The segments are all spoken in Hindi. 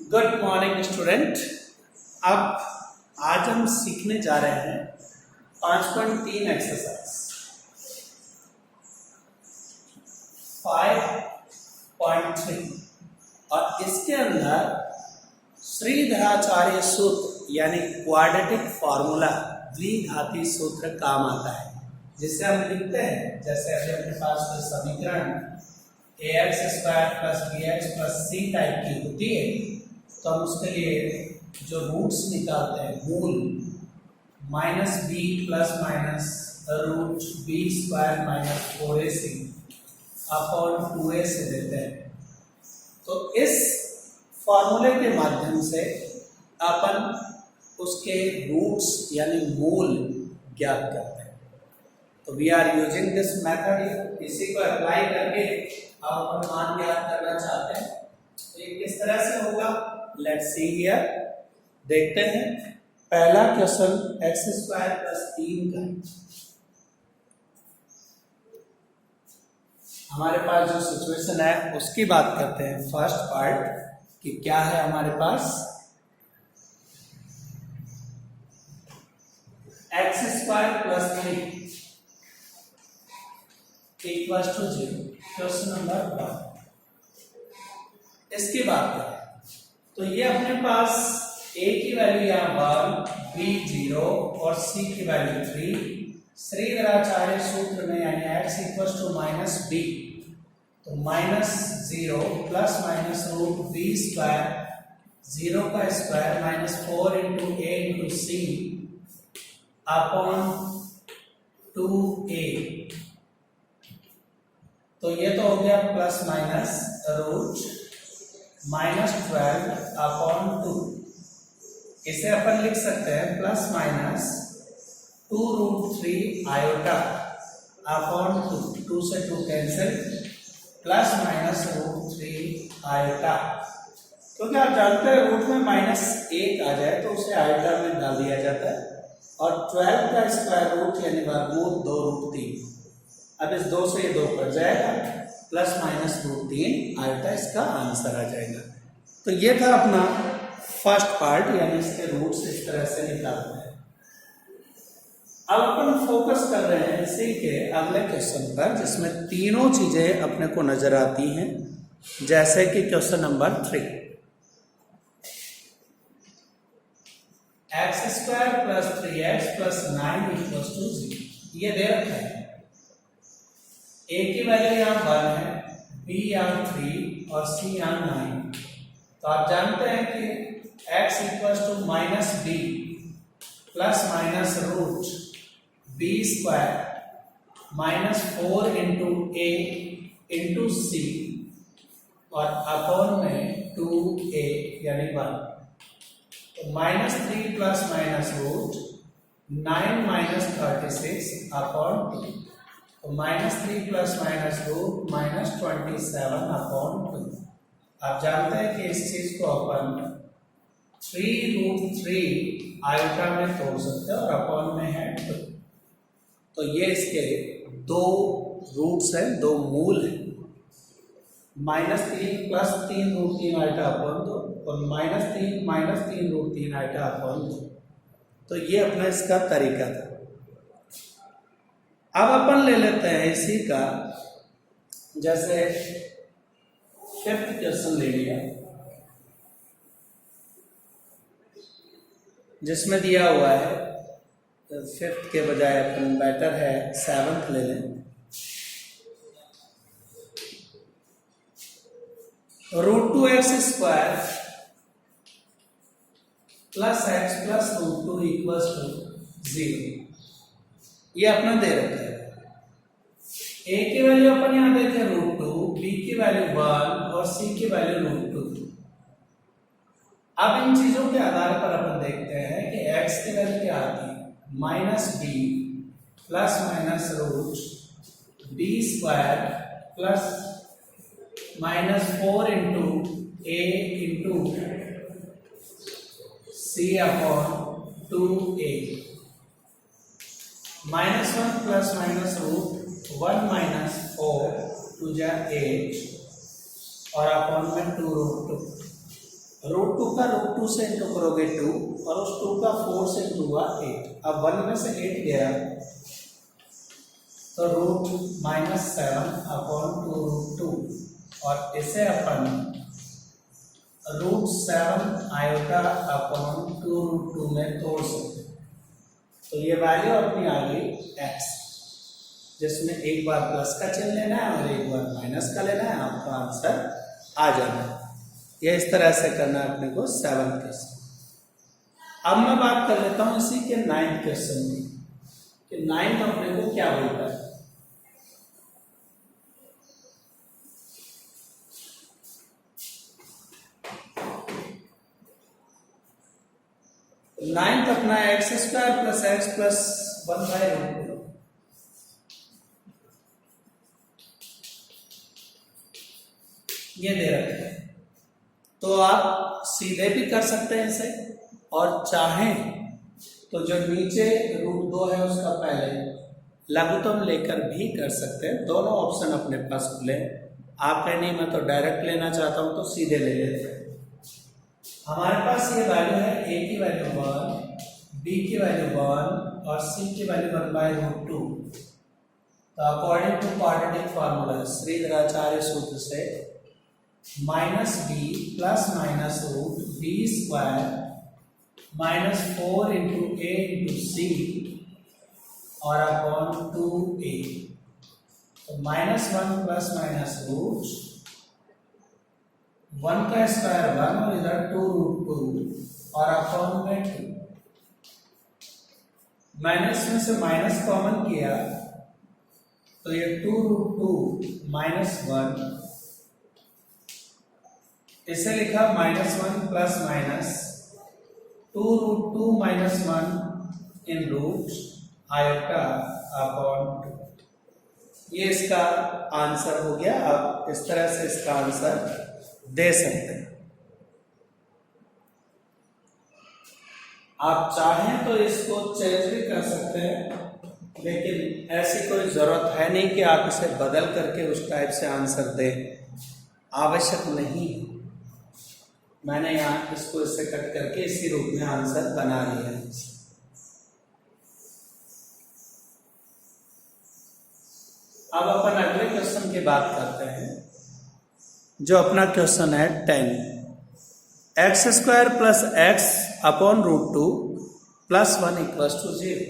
Good morning student. अब आज हम सीखने जा रहे हैं 5.3 एक्सरसाइज 5.3 और इसके अंदर श्रीधराचार्य सूत्र यानी क्वाड्रेटिक फॉर्मूला द्विघाती सूत्र काम आता है, जिसे हम लिखते हैं जैसे अभी अपने पास कोई समीकरण ax square plus bx plus C type की होती है तो हम उसके लिए जो रूट्स निकालते हैं मूल minus B plus minus root B square minus 4ac upon 2a से देते हैं। तो इस फॉर्मूले के माध्यम से अपन उसके रूट्स यानी मूल ज्ञात करते हैं। तो we are using this method, इसी को अप्लाई करके आप अपन मान ज्ञात करना चाहते हैं तो ये किस तरह से होगा, लेट्स सी हियर। देखते हैं पहला क्वेश्चन एक्स स्क्वायर प्लस 3 का हमारे पास जो सिचुएशन है उसकी बात करते हैं। फर्स्ट पार्ट कि क्या है हमारे पास x square plus 3 equal to 0, question number 1। इसकी बात करें तो ये अपने पास a की वैल्यू यहाँ 1, b 0 और c की वैल्यू 3। श्रीधराचार्य सूत्र में यानी x equal to minus b, तो minus 0 plus minus root b square 0 का square minus 4 into a into C upon 2a। तो ये तो हो गया plus minus root minus 12 upon 2। इसे अपन लिख सकते हैं plus minus 2 root 3 iota upon 2 से 2 cancel plus minus root 3 iota. क्योंकि आप जानते हैं रूट में माइनस 1 आ जाए तो उसे आयोटा में डाल दिया जाता है और 12 का स्क्वायर रूट यानी वर्गमूल 2 रूट 3। अब इस 2 से ये 2 कट जाएगा, प्लस माइनस रूट 3 आयोटा इसका आंसर आ जाएगा। तो ये था अपना फर्स्ट पार्ट, यानी इसके रूट्स इस तरह से निकालते हैं। अब अपन फोकस कर रहे हैं इसी के अगले क्वेश्चन पर, जिसमें तीनों चीजें अपने को नजर आती हैं, जैसे कि question number 3 x square plus 3x plus 9 equal to 0। ये दे रखा है a की वैल्यू यहाँ 1 है, b यहाँ 3 और c यहाँ 9। तो आप जानते हैं कि x equal to minus b plus minus root b square minus 4 into a into c और अपॉन में 2a यानी 1। तो minus 3 plus minus root 9 minus 36 upon 2। तो minus 3 plus minus root minus 27 upon 2। आप जानते हैं कि इस चीज को अपन 3 रूट 3 आयोटा में तोड़ सकते हैं और अपॉन में है 2। तो ये इसके दो रूट्स हैं, दो मूल हैं, minus 3 plus 3 root 3 iota upon 2 और माइनस 3 रूट 3 आयोटा अपॉन 2। तो ये अपना इसका तरीका था। अब अपन ले लेते हैं इसी का, जैसे फिफ्थ क्वेश्चन ले लिया जिसमें दिया हुआ है, तो फिफ्थ के बजाय अपन बेटर है सेवंथ ले लें। Root 2x square plus x plus root 2 equal to 0। ये अपना दे रखा है। a की वैल्यू अपन यहां देखे रूट 2, b की वैल्यू 1 और c की वैल्यू रूट 2। अब इन चीजों के आधार पर अपन देखते हैं कि x की वैल्यू क्या आती है, minus b plus minus root b square plus minus 4 into a into c upon 2a। Minus 1 plus minus root 1 minus 4 2 जा 8 और अपॉन में 2 रूट 2। रूट 2 का रूट 2 से इंटू करोगे 2 और उस 2 का 4 से इंटू हुआ 8। अब 1 में से 8 गया तो रूट -7 अपॉन 2 रूट 2 और इसे अपन रूट 7 आयोटा अपॉन 2 रूट 2 में तोड़ सकते हैं। तो ये वैल्यू अपनी आ गई x, जिसमें एक बार प्लस का चिन्ह लेना है और एक बार माइनस का लेना है, आपका आंसर आ जाना है। ये इस तरह से करना है अपने को 7th क्वेश्चन। अब मैं बात कर लेता हूं इसी के 9th क्वेश्चन की कि 9th अपने को क्या बोलता है। 9th अपना x² प्लस x प्लस 1/√2 ये दे रखा है। तो आप सीधे भी कर सकते हैं इसे, और चाहें तो जो नीचे रूट 2 है उसका पहले लघुत्तम लेकर भी कर सकते हैं। दोनों ऑप्शन अपने पास खुले। आप कहें नहीं मैं तो डायरेक्ट लेना चाहता हूं, तो सीधे ले लेते हैं। हमारे पास ये वैल्यू है, a की वैल्यू 1, b की वैल्यू 1 और c की वैल्यू 1/√2। तो according to quadratic formula Shridharacharya सूत्र से -b plus minus root b square -4 into a into सी और अपॉन 2a। तो -1 प्लस माइनस रूट 1 का स्क्वायर 1 और इधर 2 रूट 2 और अपॉन में 2। माइनस में से माइनस कॉमन किया तो ये 2 रूट 2 -1, इसे लिखा -1 प्लस माइनस 2 रूट 2 -1 इन रूट आयोटा अपॉन 2। ये इसका आंसर हो गया। आप इस तरह से इसका आंसर दे सकते हैं। आप चाहें तो इसको चेंज भी कर सकते हैं, लेकिन ऐसी कोई जरूरत है नहीं कि आप इसे बदल करके उस टाइप से आंसर दें, आवश्यक नहीं। मैंने यहाँ इसको इससे कट करके इसी रूप में आंसर बना लिया है। अब अपन अगले क्वेश्चन की बात करते हैं, जो अपना क्वेश्चन है 10। x² plus x upon root 2 plus 1 equals to 0।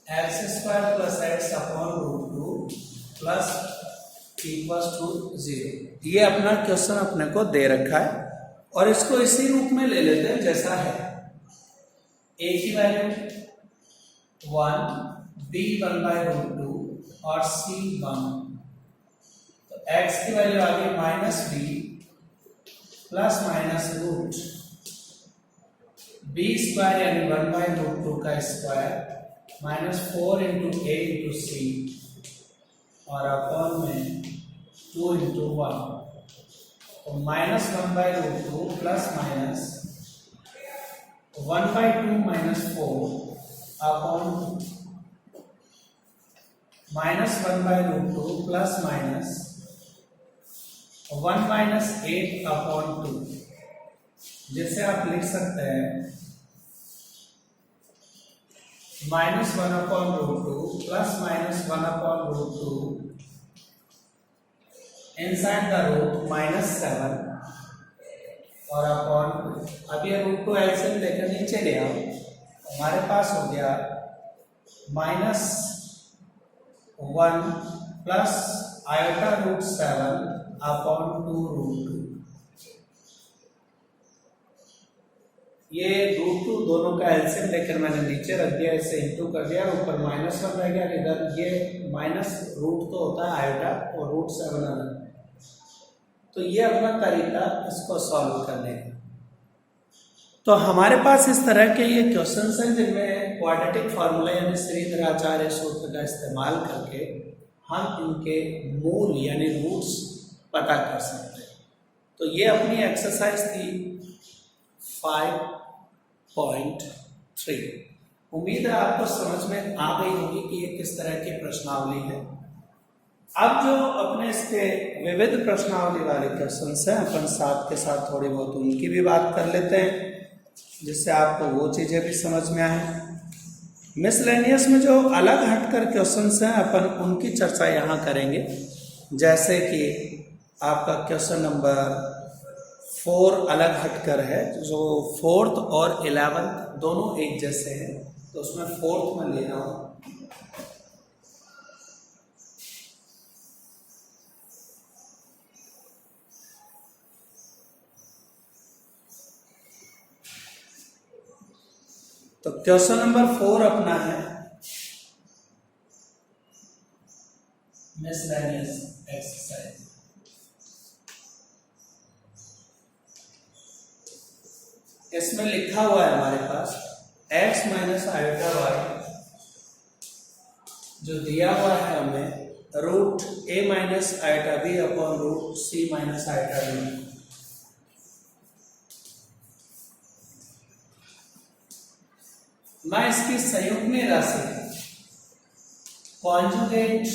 x² plus x upon root 2 plus equals to 0। ये अपना क्वेश्चन अपने को दे रखा है और इसको इसी रूप में ले लेते हैं जैसा है। a की वैल्यू 1, b 1/√2 और c 1। तो x की वैल्यू आ गई -b plus minus root b square यानी 1/√2 का स्क्वायर -4 इंटू a इंटू सी और अपॉन में 2 इंटू 1। तो -1/√2 plus minus 1/2 -4 upon -1/√2 plus minus 1 - 8 upon 2, जिसे आप लिख सकते हैं -1/√2 प्लस -1/√2 inside the root -7 और अपॉन, अब ये रूट 2 एलसीएम लेकर नीचे ले आओ, हमारे पास हो गया -1 plus iota root 7 upon 2 root 2। ये रूट 2 दोनों का एलसीएम लेकर मैंने नीचे रख दिया, इसे इंटू कर दिया, ऊपर -1 रह गया, इधर ये माइनस रूट तो होता है आयोटा और रूट 7 अलग। तो ये अपना तरीका इसको सॉल्व करने का। तो हमारे पास इस तरह के ये क्वेश्चंस हैं जिनमें क्वाड्रेटिक फार्मूला यानी श्रीधराचार्य सूत्र का इस्तेमाल करके हम इनके मूल यानी रूट्स पता कर सकते हैं। तो ये अपनी एक्सरसाइज थी 5.3। उम्मीद है आपको समझ में आ गई होगी कि ये किस तरह की प्रश्नावली है। अब जो अपने इसके विविध प्रश्नावली वाले क्वेश्चन हैं अपन साथ के साथ थोड़ी बहुत उनकी भी बात कर लेते हैं, जिससे आपको वो चीज़ें भी समझ में आए। मिसलेनियस में जो अलग हटकर क्वेश्चंस हैं अपन उनकी चर्चा यहाँ करेंगे। जैसे कि आपका क्वेश्चन नंबर 4 अलग हटकर है, जो 4th और 11th दोनों एक जैसे हैं, तो उसमें 4th में ले रहा हूँ। तो क्वेश्चन नंबर 4 अपना है मिसलेनियस एक्सरसाइज। इसमें लिखा हुआ है हमारे पास x माइनस आयोटा वाई जो दिया हुआ है हमें root a minus iota B upon root c minus iota B. मैं इसकी संयुग्मी राशि कॉन्जुगेट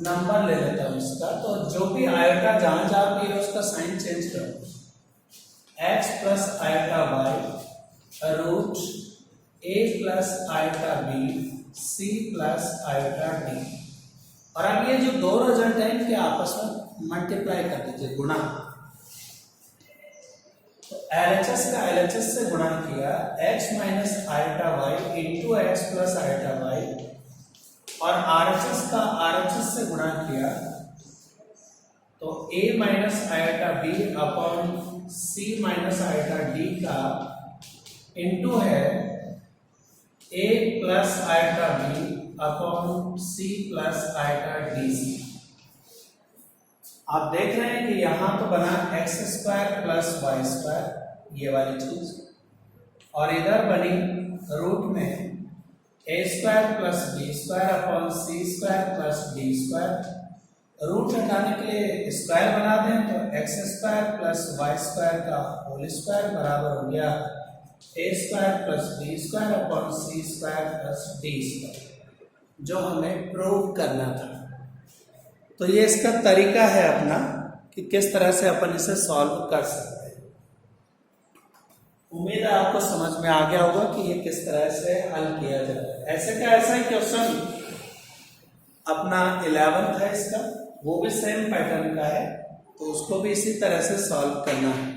नंबर ले लेता हूं इसका। तो जो भी आयोटा जहां जहां भी है उसका साइन चेंज करो, x plus iota y root a plus iota B c plus iota D. और अब ये जो दो रिजल्ट हैं इनके आपस में मल्टीप्लाई कर दीजिए, गुणा। तो LHS का LHS से गुणा किया, x minus iota y into x plus iota y, और RHS का RHS से गुणा किया तो a minus iota B upon c minus iota d का इंटू है a plus iota B upon c plus iota d c. आप देख रहे हैं कि यहां तो बना x square plus y square, ये वाली चीज, और इधर बनी रूट में a square plus b square upon c square plus d square. Root हटाने के लिए स्क्वायर बना दें तो x square plus y square का होल स्क्वायर बराबर हो गया a square plus b square upon c square plus d square, जो हमें प्रूव करना था। तो ये इसका तरीका है अपना कि किस तरह से अपन इसे सॉल्व कर सकते हैं। उम्मीद है आपको समझ में आ गया होगा कि ये किस तरह से हल किया जाता है। ऐसे का ऐसा ही क्वेश्चन अपना 11th है इसका, वो भी सेम पैटर्न का है, तो उसको भी इसी तरह से सॉल्व करना है।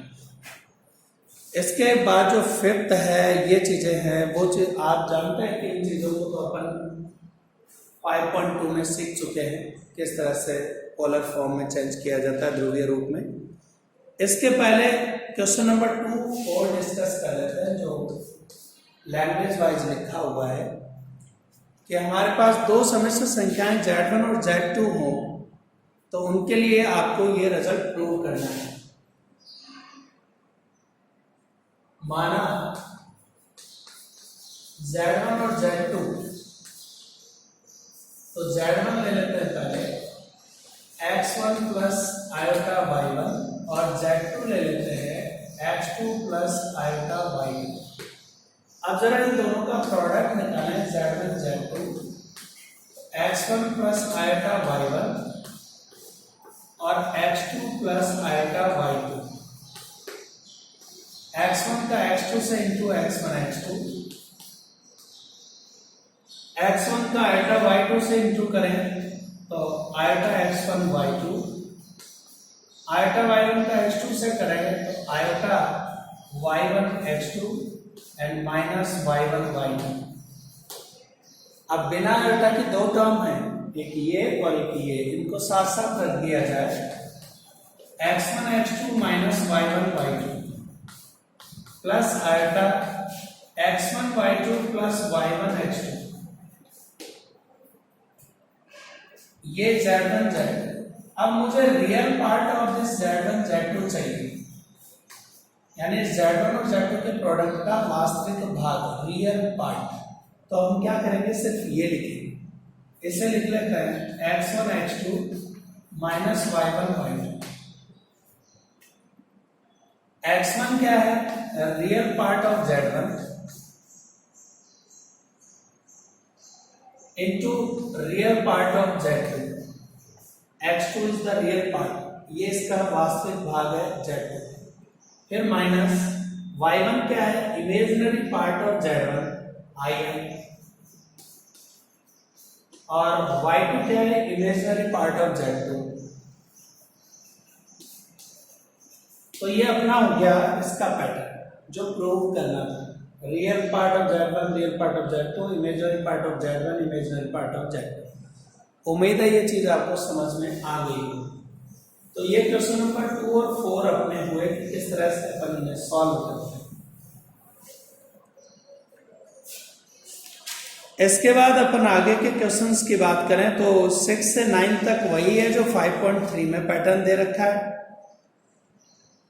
इसके बाद जो 5th है, ये चीजें हैं, वो चीज आप जानते हैं कि इन चीजों को तो अपन 5.2 में सीख चुके हैं, किस तरह से पोलर फॉर्म में चेंज किया जाता है, ध्रुवीय रूप में। इसके पहले क्वेश्चन नंबर 2 और डिस्कस कर लेते हैं, जो लैंग्वेज वाइज लिखा हुआ है कि हमारे पास दो समिश्र संख्याएं Z1 और Z2 हो, तो उनके लिए आपको ये रिजल्ट प्रूव करना है। माना Z1 और Z2, तो Z1 ले लेते हैं पहले x1 प्लस आयोटा y1 और Z2 ले लेते हैं x2 प्लस आयोटा y2। अब जरा इन दोनों का प्रोडक्ट निकालें, Z1 Z2, x1 plus iota y1 और x2 plus iota y2। x1 का x2 से इंटू x1 x2, x1 का आयोटा y2 से इंटू करें तो iota x1 y2, iota y1 का x2 से करें तो iota y1 x2 and minus y1 y2। अब बिना आयोटा की दो टर्म है, एक ये और एक ये, इनको साथ साथ रख दिया जाए। x1 x2 minus y1 y2 plus iota x1 y2 plus y1 x2। ये Z1 Z2। अब मुझे real part of this Z1 Z2 चाहिए, यानी Z1 और Z2 के प्रोडक्ट का वास्तविक भाग, रियल पार्ट। तो हम क्या करेंगे, सिर्फ ये लिखेंगे। इसे लिख लेते हैं x1 x2 minus y1 y2। x1 क्या है, real part of Z1, into real part of Z2, x2 is the real part, ये इसका वास्तविक भाग है Z2, फिर माइनस y1 क्या है, imaginary part of Z1 i1, और y2 क्या है, इमेजिनरी पार्ट ऑफ Z2। तो ये अपना हो गया इसका पैटर्न जो प्रूव करना था, real part of Z1, real part of Z2, imaginary part of Z1, imaginary part of Z2। उम्मीद है ये चीज आपको समझ में आ गई हो। तो ये क्वेश्चन नंबर 2 और 4 अपने हुए कि किस तरह से अपन इन्हें सॉल्व करते हैं। इसके बाद अपन आगे के क्वेश्चंस की बात करें तो 6 से 9 तक वही है जो 5.3 में पैटर्न दे रखा है।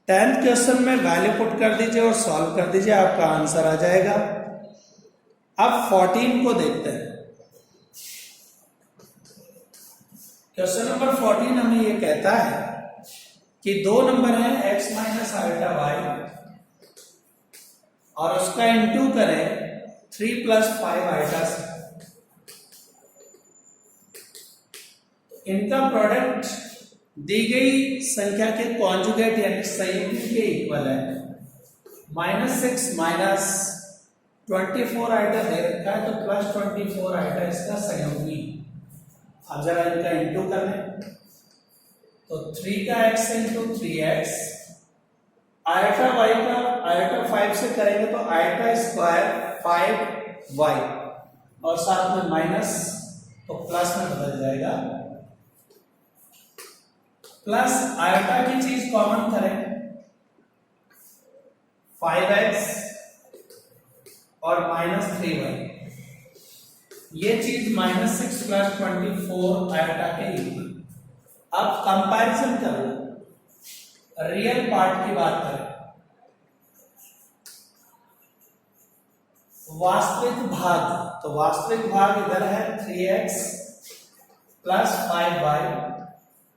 10th क्वेश्चन में वैल्यू पुट कर दीजिए और सॉल्व कर दीजिए, आपका आंसर आ जाएगा। अब 14 को देखते हैं। क्वेश्चन नंबर 14 हमें ये कहता है कि दो नंबर है x माइनस आल्टा वाई और उसका इंटू करें 3 प्लस 5 आल्टा से। इनका प्रोडक्ट दी गई संख्या के कॉन्जुगेट यानी संयुग्मी के इक्वल है। -6 माइनस 24 आइटा दे रखा है तो प्लस 24 आइटा इसका संयुग्मी। अब जरा इनका इंटू कर लें तो 3 का x into 3x, iota y का आइटा 5 से करेंगे तो आइटा स्क्वायर 5y और साथ में माइनस तो प्लस में बदल जाएगा। प्लस आयटा की चीज कॉमन करें 5x और माइनस 3y, ये चीज -6 प्लस 24 आयटा के इक्वल। अब कंपैरिजन करो, रियल पार्ट की बात करें, वास्तविक भाग, तो वास्तविक भाग इधर है 3x प्लस 5y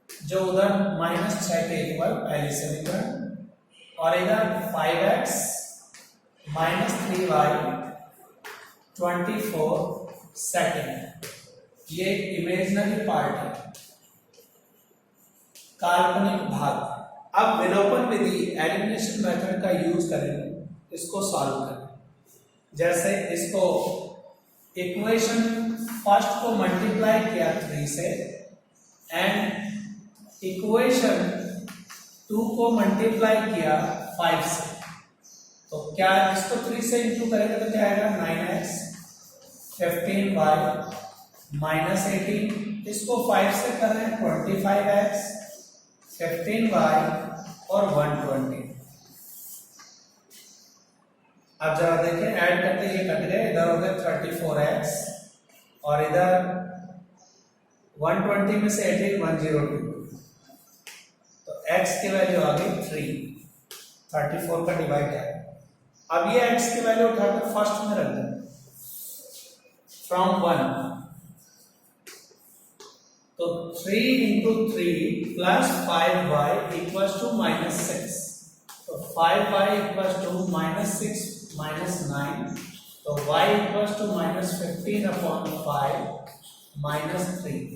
जो उधर -6 के इक्वल पहले समीकरण, और इधर 5x माइनस 3y 24 सेकेंड, ये इमेजिनरी पार्ट है, काल्पनिक भाग। अब विलोपन विधि एलिमिनेशन मेथड का यूज करेंगे इसको सॉल्व करें। जैसे इसको इक्वेशन फर्स्ट को मल्टीप्लाई किया 3 से एंड इक्वेशन 2 को मल्टीप्लाई किया 5 से, तो क्या इसको 3 से इंटू करेंगे तो क्या आएगा 9x 15y माइनस 18, इसको 5 से कर रहे हैं 25x 15y और 120। अब जरा देखिए ऐड करते ये कट गए, इधर हो गए 34x और इधर 120 में से 18 102, तो x की वैल्यू आ गई 3, 34 का डिवाइड है। अब ये x की वैल्यू उठाकर फर्स्ट में रख दें फ्रॉम 1, तो 3 into 3 plus 5y equals to -6, तो 5y इक्वल्स टू -6 -9, तो y इक्वल्स टू -15/5 -3।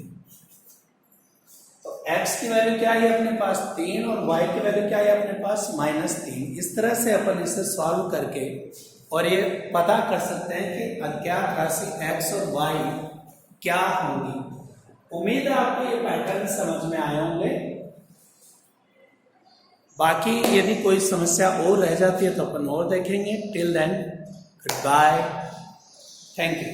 तो x की वैल्यू क्या है अपने पास 3 और y की वैल्यू क्या है अपने पास -3। इस तरह से अपन इसे सॉल्व करके और ये पता कर सकते हैं कि अज्ञात राशि x और y क्या होगी। उम्मीद है आपको ये पैटर्न समझ में आए होंगे। बाकी यदि कोई समस्या और रह जाती है तो अपन और देखेंगे। Till then good bye, thank you.